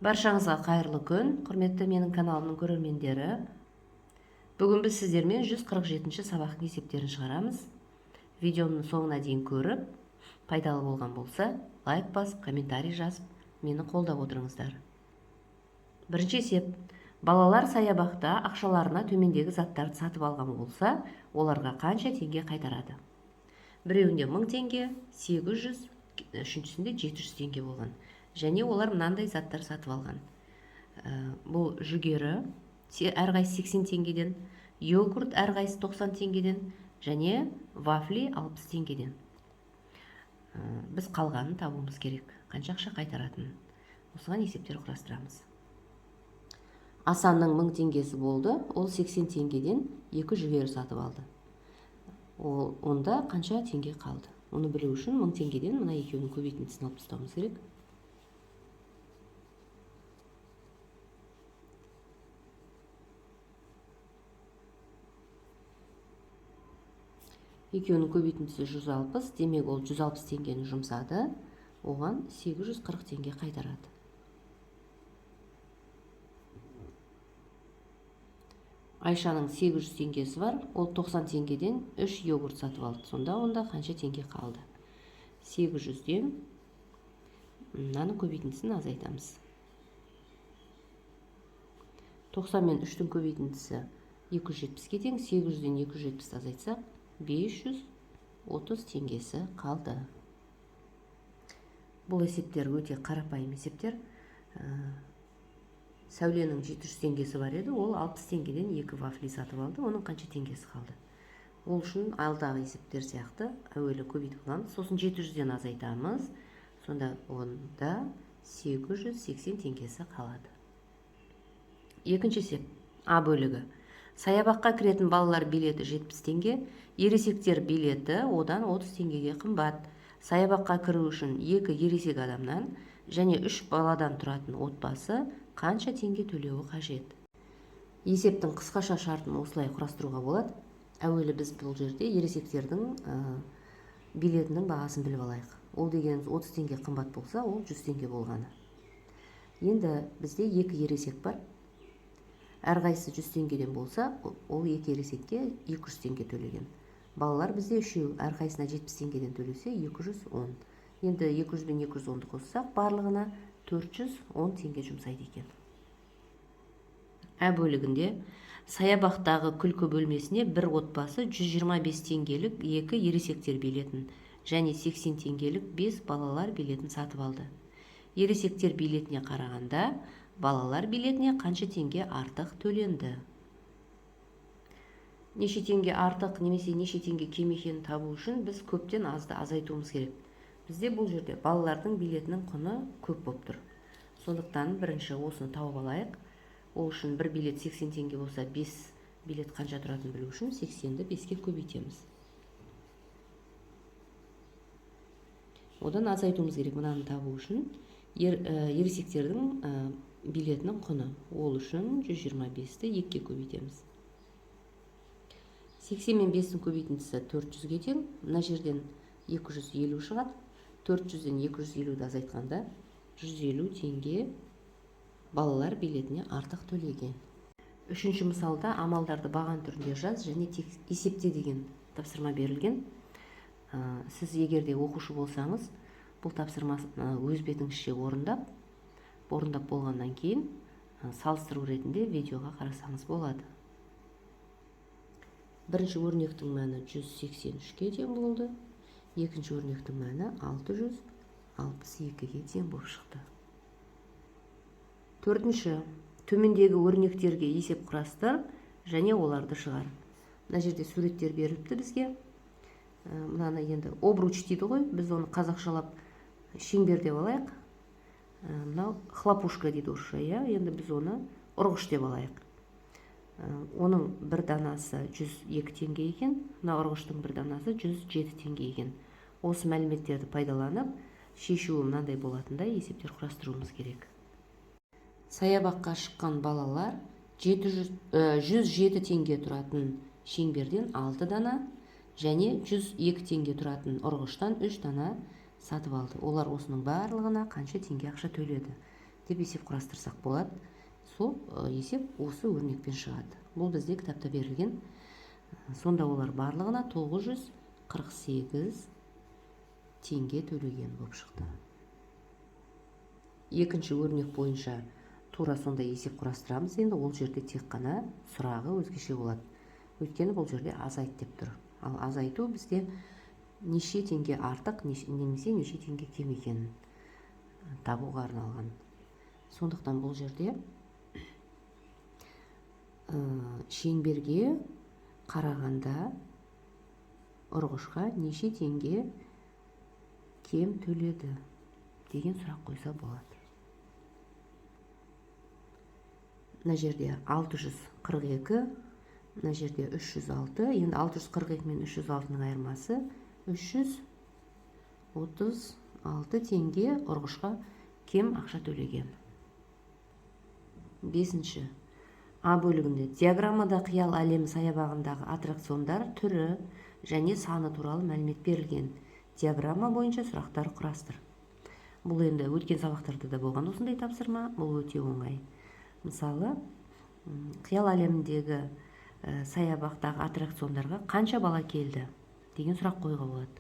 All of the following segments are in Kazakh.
Баршаңызға қайырлы күн, құрметті менің каналымның көрермендері. Бүгін біз сіздермен 147-ші сабақтың есептерін шығарамыз. Видеомның соңына дейін көріп, пайдалы болған болса, лайк басып, комментарий жазып, мені қолдап отырыңыздар. Бірінші есеп. Балалар саябақта ақшаларына төмендегі заттарды сатып алған болса, оларға қанша теңге қайтарады? Біреуінде 1000 теңге, 800, үшіншісінде 700 теңге болған. Және олар мынандай заттар сатып алған. Бұл жүгері әрқайсысы 80 теңгеден, йогурт әрқайсысы 90 теңгеден, және вафли 60 теңгеден. Біз қалғанын табуымыз керек. Қанша ақша қайтаратынын. Осыған есептер құрастырамыз. Асанның 1000 теңгесі болды. Ол 80 теңгеден 2 жүгері сатып алды. Онда қанша теңге қалды? Оны білу үшін 1000 теңгеден мына екеуінің көбейтіндісін алып тастауымыз керек. Екеуінің көбейтіндісі 160, демек ол 160 теңгені жұмсады, оған 840 теңге қайтарады. Айшаның 800 теңгесі бар, ол 90 теңгеден 3 йогурт сатып алды. Сонда онда қанша теңге қалды? 800-ден мынаның көбейтіндісін азайтамыз. 90 мен 3-тің көбейтіндісі 270-ге тең, 800-ден 270 азайтсақ, 530 теңгесі қалды. Бұл есептер өте қарапайым есептер. Сәуленің 700 теңгесі бар еді, ол 60 теңгеден 2 вафли сатып алды, оның қанша теңгесі қалды? Ол үшін алдағы есептер сияқты әуелі көбейтіп аламыз, сосын 700-ден азайтамыз, сонда онда 880 теңгесі қалады. Екінші есеп, А бөлігі. Саябаққа кіретін балалар билеті 70 теңге, ересектер билеті одан 30 теңгеге қымбат. Саябаққа кіру үшін 2 ересек адамнан және 3 баладан тұратын отбасы қанша теңге төлеуі қажет? Есептің қысқаша шартын осылай құрастыруға болады. Әуелі біз бұл жерде ересектердің билетінің бағасын біліп алайық. Ол дегеніміз 30 теңге қымбат болса, ол 100 теңге болғаны. Енді бізде 2 ересек бар. Әрқайсысы 100 теңгеден болса, ол 2 ересекке 200 теңге төлеген. Балалар бізде үшеу, әрқайсына 70 теңгеден төлесе 210. Енді 200 бен 210-ды қоссақ, барлығына 410 теңге жұмсайды екен. Ә бөлігінде саябақтағы күлкі бөлмесіне бір отбасы 125 теңгелік 2 ересектер билетін және 80 теңгелік 5 балалар билетін сатып алды. Ересектер билетіне қарағанда балалар билетіне қанша теңге артық төленді? Неше теңге артық немесе неше теңге кем екенін табу үшін біз көптен азды азайтуымыз керек. Бізде бұл жерде балалардың билетінің құны көп болып тұр. Сондықтан бірінші осыны тауып алайық. Ол үшін бір билет 80 теңге болса, 5 билет қанша тұратынын білу үшін 80-ді 5-ке көбейтеміз. Одан азайтуымыз керек мынаны табу үшін. Ересектердің билетінің құны. Ол үшін 125-ті 2-ке көбейтеміз. 80 мен 5-тің көбейтіндісі 400-ге тең. Мына жерден 250 шығады. 400-ден 250-ді азайтқанда 150 теңге балалар билетіне артық төлеген. Үшінші мысалда амалдарды баған түрінде жаз және тек есепте деген тапсырма берілген. Сіз егерде оқушы болсаңыз, бұл тапсырманы өз бетіңізше орындап болғаннан кейін салыстыру ретінде видеоға қарасаңыз болады. Бірінші өрнектің мәні 183-ге тең болды. Екінші өрнектің мәні 662-ге тең болып шықты. Төртінші, төмендегі өрнектерге есеп құрастыр және оларды шығар. Мына жерде суреттер беріліпті бізге. Мынаны енді обруч дейді ғой, біз оны қазақшалап шеңбер деп алайық. Мынау хлопушка дейді орысша, енді біз оны ұрғыш деп алайық. Оның бір данасы 102 теңге екен, мына ұрғыштың бір данасы 107 теңге екен. Осы мәліметтерді пайдаланып, шешуі мынандай болатындай есептер құрастыруымыз керек. Саябаққа шыққан балалар 107 теңге тұратын шеңберден 6 дана және 102 теңге тұратын ұрғыштан 3 дана сатып алды. Олар осының барлығына қанша теңге ақша төледі? деп есеп құрастырсақ болады. Сол есеп осы өрнекпен шығады. Бұл бізде кітапта берілген. Сонда олар барлығына 948 теңге төлеген болып шықты. Екінші өрнек бойынша тура сондай есеп құрастырамыз. Енді ол жерде тек қана сұрағы өзгеше болады. Өйткені бұл жерде азайт деп тұр. Ал азайту бізде неше теңге артық немесе неше теңге кем екенін табуға арналған. Сондықтан бұл жерде шеңберге қарағанда ұрғышқа неше теңге кем төледі деген сұрақ қойса болады. Мына жерде 642, мына жерде 306. Енді 642 мен 306-ның айырмасы 336 теңге ұрғышқа кем ақша төлеген. Бесінші. А бөлігінде диаграммада қиял әлемі саябағындағы аттракциондар түрі және саны туралы мәлімет берілген. Диаграмма бойынша сұрақтар құрастыр. Бұл енді өткен сабақтарда да болған осындай тапсырма. Бұл өте оңай. Мысалы, қиял әлеміндегі саябақтағы аттракциондарға қанша бала келді деген сұрақ қойға болады.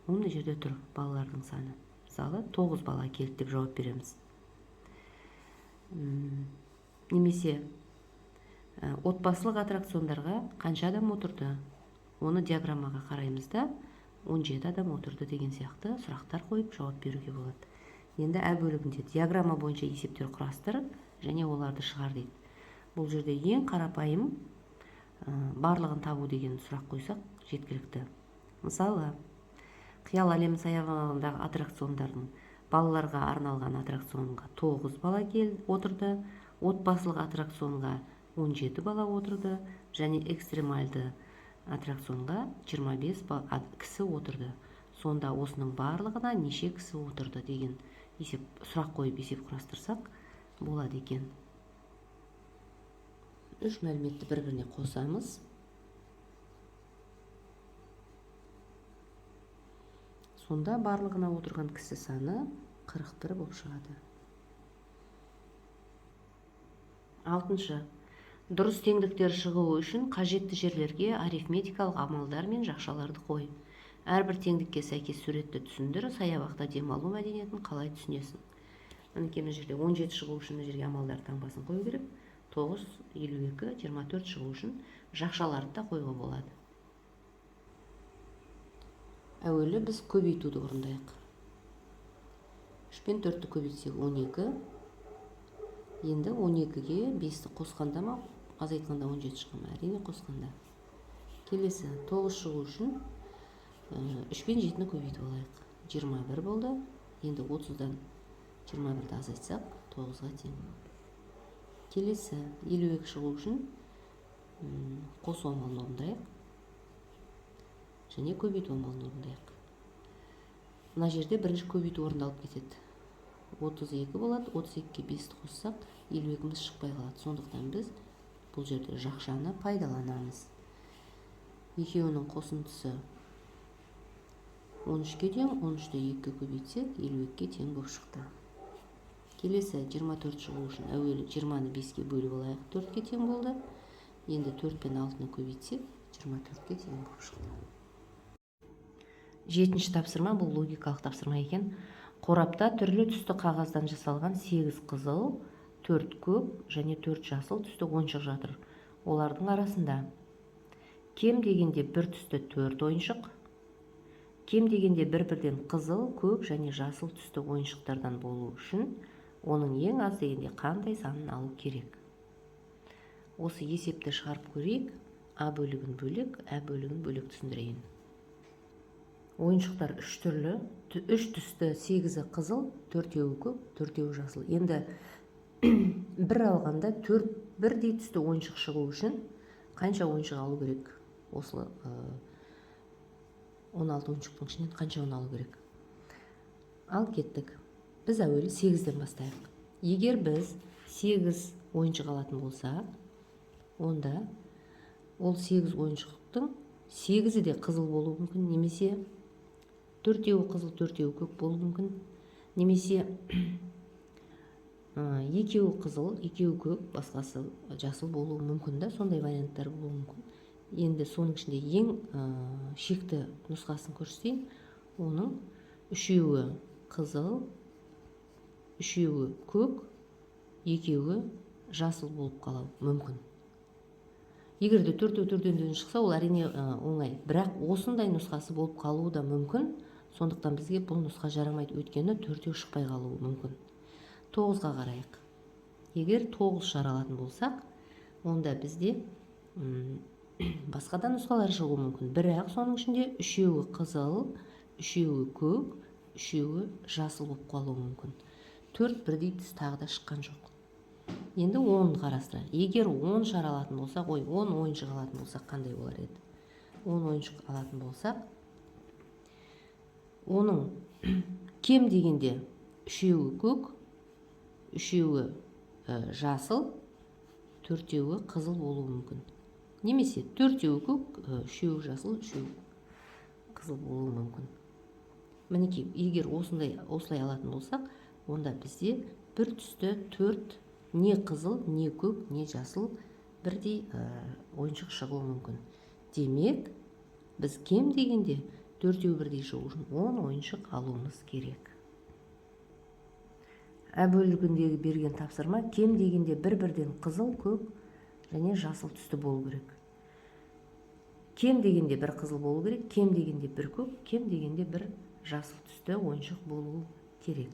Оның жерде тұр балалардың саны. Мысалы, 9 бала келді деп жауап береміз. Немесе отбасылық аттракциондарға қанша адам отырды? Оны диаграммаға қараймыз да 17 адам отырды деген сияқты сұрақтар қойып жауап беруге болады. Енді ә бөлігінде диаграмма бойынша есептер құрастыр және оларды шығар дейді. Бұл жерде ең қарапайым барлығын табу деген сұрақ қойсақ жеткілікті. Мысалы, қиял әлемі саябағындағы аттракциондардың балаларға арналған аттракционға 9 бала отырды, отбасылық аттракционға 17 бала отырды және экстремальды аттракционға 25 кісі отырды. Сонда осының барлығына неше кісі отырды деген сұрақ қойып есеп құрастырсақ болады екен. Үш мәліметті бір-біріне қосамыз. Сонда барлығына отырған кісі саны 41 болып шығады. Алтыншы. Дұрыс теңдіктер шығуы үшін қажетті жерлерге арифметикалық амалдар мен жақшаларды қой. Әрбір теңдікке сәйкес суретті түсіндір. Саябақта демалу мәдениетін қалай түсінесің? Мінекей мына жерде 17 шығу үшін мына жерге амалдар таңбасын қою керек. 9, 52, 24 шығу үшін жақшаларды да қойға болады. Әуелі біз көбейтуді орындайық. 3 пен 4-ті көбейтсек 12. Енді 12-ге 5-ті қосқанда ма, азайтқанда 17 шыға ма? Әрине қосқанда. Келесі 9 шығу үшін 3 пен 7-ні көбейтіп алайық. 21 болды. Енді 30-дан 21-ді азайтсақ 9-ға тең. Келесі 52 шығу үшін қосу амалын орындайық. Және көбейту амалын орындайық. Мына жерде бірінші көбейту орындалып кетеді. 32 болады. 32-ге 5-ті қоссақ 52-міз шықпай қалады. Сондықтан біз бұл жерде жақшаны пайдаланамыз. Екеуінің қосындысы 13-ке тең. 13-ті 2-ге көбейтсек 52-ге тең болып шықты. Келесі 24 шығу үшін әуелі 20-ны 5-ке бөліп алайық. 4-ке тең болды. Енді 4 пен 6-ны көбейтсек 24-ке тең болып шықты. Жетінші тапсырма, бұл логикалық тапсырма екен. Қорапта түрлі түсті қағаздан жасалған 8 қызыл, 4 көк және 4 жасыл түсті ойыншық жатыр. Олардың арасында кем дегенде бір түсті 4 ойыншық, кем дегенде бір-бірден қызыл, көк және жасыл түсті ойыншықтардан болу үшін оның ең аз дегенде қандай санын алу керек? Осы есепті шығарып көрейік. А бөлігін бөлек, Ә бөлігін бөлек түсіндірейін. Ойыншықтар 3 түрлі, 3 түсті 8-і қызыл, 4-еуі көк, 4-еуі жасыл. Енді бір алғанда 4 бірдей түсті ойыншық шығу үшін қанша ойыншық алу керек? Осы 16 ойыншықтың ішінен қанша алу керек? Ал кеттік. Біз әуелі 8-ден бастайық. Егер біз 8 ойыншық алатын болсақ, онда ол 8 ойыншықтың 8-і де қызыл болуы мүмкін, немесе 4-еуі қызыл, 4-еуі көк болуы мүмкін, немесе екеуі қызыл, екеуі көк, басқасы жасыл болуы мүмкін да, сондай варианттар болуы мүмкін. Енді соның ішінде ең шекті нұсқасын көрсетейін. Оның үшеуі қызыл, үшеуі көк, екеуі жасыл болып қалуы мүмкін. Егер де төртеуден шықса, ол әрине оңай. Бірақ осындай нұсқасы болып қалуы да мүмкін. Сондықтан бізге бұл нұсқа жарамайды, өйткені төртеу шықпай қалуы мүмкін. 9-ға қарайық. Егер 9 жаралатын болсақ, онда бізде басқа да нұсқалар шығуы мүмкін. Бірақ соның ішінде үшеуі қызыл, үшеуі көк, үшеуі жасыл болып қалуы мүмкін. 4 бірдей түс тағы да шыққан жоқ. Енді 10 қарастырайық. Егер 10 шар алатын болсақ, 10 ойыншық алатын болсақ, қандай болар еді? 10 ойыншық алатын болсақ, оның кем дегенде үшеуі көк, үшеуі жасыл, төртеуі қызыл болуы мүмкін. Немесе төртеуі көк, үшеуі жасыл, үшеуі қызыл болуы мүмкін. Мінекей, егер осылай алатын болсақ, онда бізде бір түсті 4 не қызыл, не көк, не жасыл бірдей ойыншық шығуы мүмкін. Демек, біз кем дегенде төртеу бірдей шығу үшін 10 ойыншық алуымыз керек. А бөлігіндегі берген тапсырма кем дегенде бір-бірден қызыл, көк және жасыл түсті болу керек. Кем дегенде бір қызыл болу керек, кем дегенде бір көк, кем дегенде бір жасыл түсті ойыншық болу керек.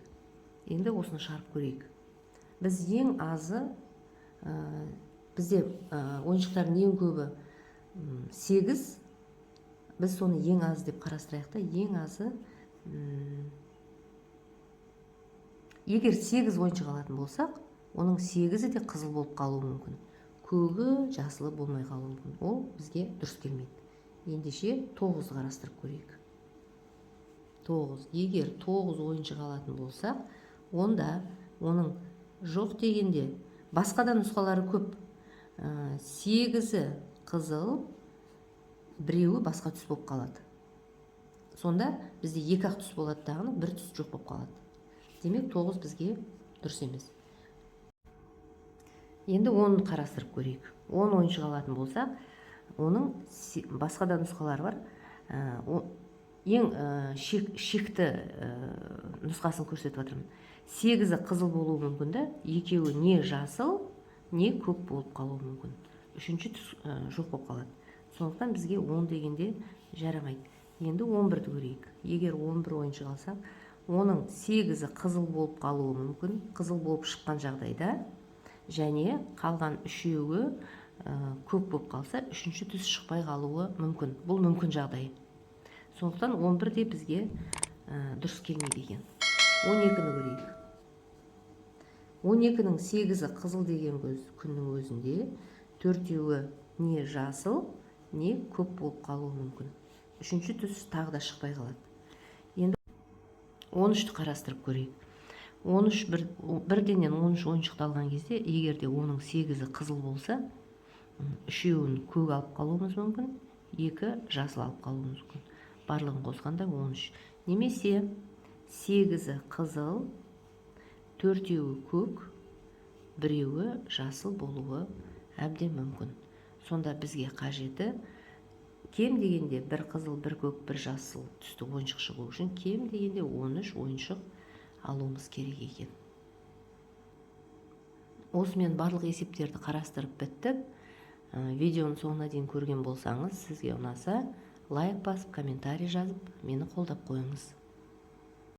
Енді осыны шығарып көрейік. Біз ең азы, бізде ойыншықтардың ең көбі 8, біз соны ең аз деп қарастырайық та, ең азы, егер 8 ойыншық алатын болсақ, оның 8-і де қызыл болып қалуы мүмкін. Көгі, жасылы болмай қалуы мүмкін. Ол бізге дұрыс келмейді. Ендеше 9 қарастырып көрейік. 9. Егер 9 ойыншық алатын болсақ, онда оның жоқ дегенде басқа да нұсқалары көп. 8-і қызыл, біреуі басқа түс болып қалады. Сонда бізде 2-ақ түс болады дағыны, бір түс жоқ болып қалады. Демек 9 бізге дұрыс емес. Енді 10 қарастырып көрейік. 10 ойыншық алатын болсақ, оның басқа да нұсқалары бар. Ең шекті нұсқасын көрсетіп отырмын. 8-і қызыл болуы мүмкін да, екеуі не жасыл, не көк болып қалуы мүмкін. Үшінші түс жоқ болып қалады. Сондықтан бізге 10 дегенде жарамайды. Енді 11-ді көрейік. Егер 11 ойыншық алсақ, оның 8-і қызыл болып қалуы мүмкін, қызыл болып шыққан жағдайда, және қалған үшеуі көк болып қалса, үшінші түс шықпай қалуы мүмкін. Бұл мүмкін жағдай. Сондықтан 11-де бізге дұрыс келмейді екен. 12-ні көрейік. 12-нің 8-і қызыл деген күннің өзінде төртеуі не жасыл, не көк болып қалуы мүмкін. Үшінші түс тағы да шықпай қалады. Енді 13-ті қарастырып көрейік. 13 бірденен 13 ойыншықты алған кезде, егерде оның 8-і қызыл болса, үшеуін көк алып қалуымыз мүмкін, 2 жасыл алып қалуымыз мүмкін. Барлығын қосқанда 13. Немесе 8-і қызыл, төртеуі көк, біреуі жасыл болуы әбден мүмкін. Сонда бізге қажеті кем дегенде бір қызыл, бір көк, бір жасыл түсті ойыншық шығу үшін кем дегенде 13 ойыншық алуымыз керек екен. Осымен барлық есептерді қарастырып біттік. Видеоның соңына дейін көрген болсаңыз, сізге ұнаса, лайк басып, комментарий жазып, мені қолдап қойыңыз.